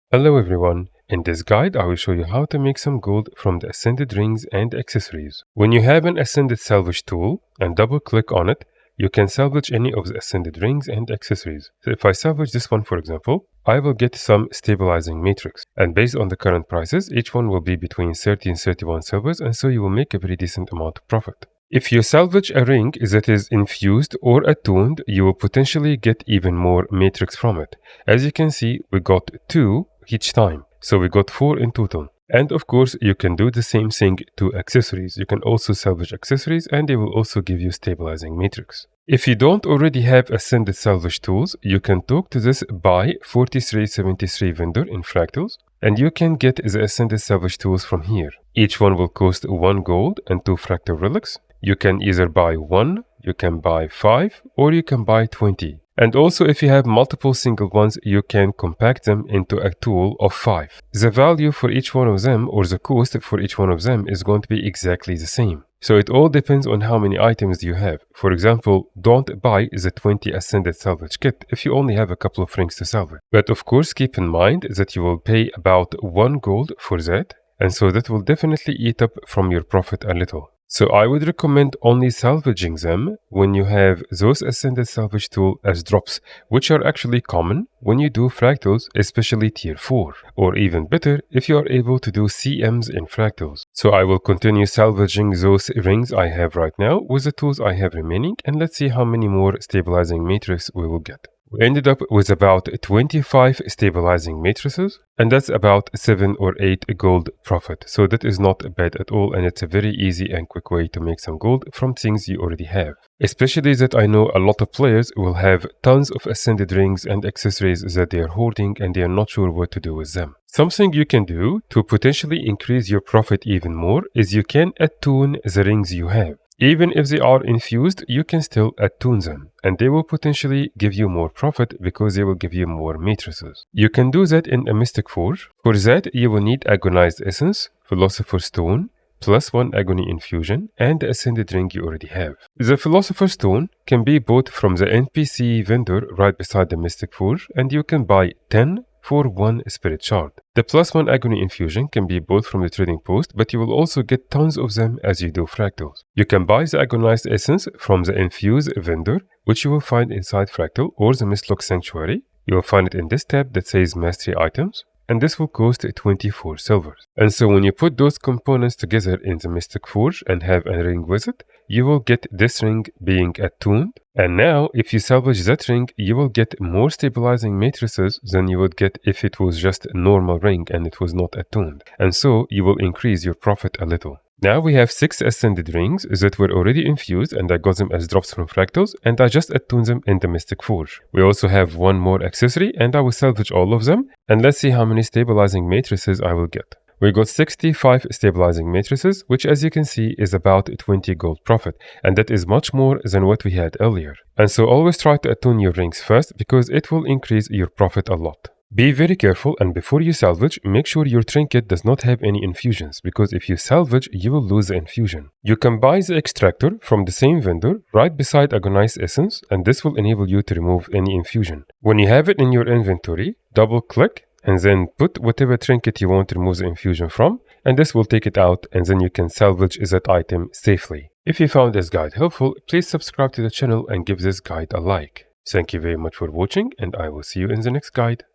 Hello everyone, in this guide I will show you how to make some gold from the Ascended rings and accessories. When you have an Ascended Salvage tool and double click on it, you can salvage any of the Ascended rings and accessories. So if I salvage this one for example, I will get some stabilizing matrix, and based on the current prices, each one will be between 30 and 31 silvers, and so you will make a very decent amount of profit. If you salvage a ring that is infused or attuned, you will potentially get even more matrix from it. As you can see, we got 2 each time, so we got 4 in total. And of course, you can do the same thing to accessories. You can also salvage accessories and they will also give you stabilizing matrix. If you don't already have Ascended Salvage tools, you can talk to this Buy 4373 vendor in Fractals, and you can get the Ascended Salvage tools from here. Each one will cost 1 gold and 2 fractal relics. You can either buy 1, you can buy 5, or you can buy 20. And also if you have multiple single ones, you can compact them into a tool of 5. The value for each one of them, or the cost for each one of them, is going to be exactly the same. So it all depends on how many items you have. For example, don't buy the 20 Ascended Salvage kit if you only have a couple of rings to salvage. But of course keep in mind that you will pay about 1 gold for that, and so that will definitely eat up from your profit a little. So I would recommend only salvaging them when you have those Ascended Salvage tool as drops, which are actually common when you do fractals, especially tier 4, or even better if you are able to do CMs in fractals. So I will continue salvaging those rings I have right now with the tools I have remaining, and let's see how many more stabilizing matrix we will get. We ended up with about 25 stabilizing matrices, and that's about 7 or 8 gold profit. So that is not bad at all, and it's a very easy and quick way to make some gold from things you already have. Especially that I know a lot of players will have tons of Ascended rings and accessories that they are hoarding and they are not sure what to do with them. Something you can do to potentially increase your profit even more is you can attune the rings you have. Even if they are infused, you can still attune them, and they will potentially give you more profit because they will give you more matrices. You can do that in a Mystic Forge. For that, you will need Agonized Essence, Philosopher's Stone, +1 Agony Infusion, and the Ascended ring you already have. The Philosopher's Stone can be bought from the NPC vendor right beside the Mystic Forge, and you can buy 10 for 1 Spirit Shard. The +1 Agony Infusion can be bought from the trading post, but you will also get tons of them as you do fractals. You can buy the Agonized Essence from the Infused vendor, which you will find inside Fractal or the Mistlock Sanctuary. You will find it in this tab that says Mastery Items, and this will cost 24 silvers. And so when you put those components together in the Mystic Forge and have a ring with it, you will get this ring being attuned. And now, if you salvage that ring, you will get more stabilizing matrices than you would get if it was just a normal ring and it was not attuned. And so, you will increase your profit a little. Now we have 6 Ascended rings that were already infused, and I got them as drops from fractals, and I just attuned them in the Mystic Forge. We also have 1 more accessory, and I will salvage all of them, and let's see how many stabilizing matrices I will get. We got 65 stabilizing matrices, which as you can see is about 20 gold profit, and that is much more than what we had earlier. And so always try to attune your rings first because it will increase your profit a lot. Be very careful, and before you salvage, make sure your trinket does not have any infusions, because if you salvage, you will lose the infusion. You can buy the extractor from the same vendor right beside Agonized Essence, and this will enable you to remove any infusion. When you have it in your inventory, double click and then put whatever trinket you want to remove the infusion from, and this will take it out, and then you can salvage that item safely. If you found this guide helpful, please subscribe to the channel and give this guide a like. Thank you very much for watching, and I will see you in the next guide.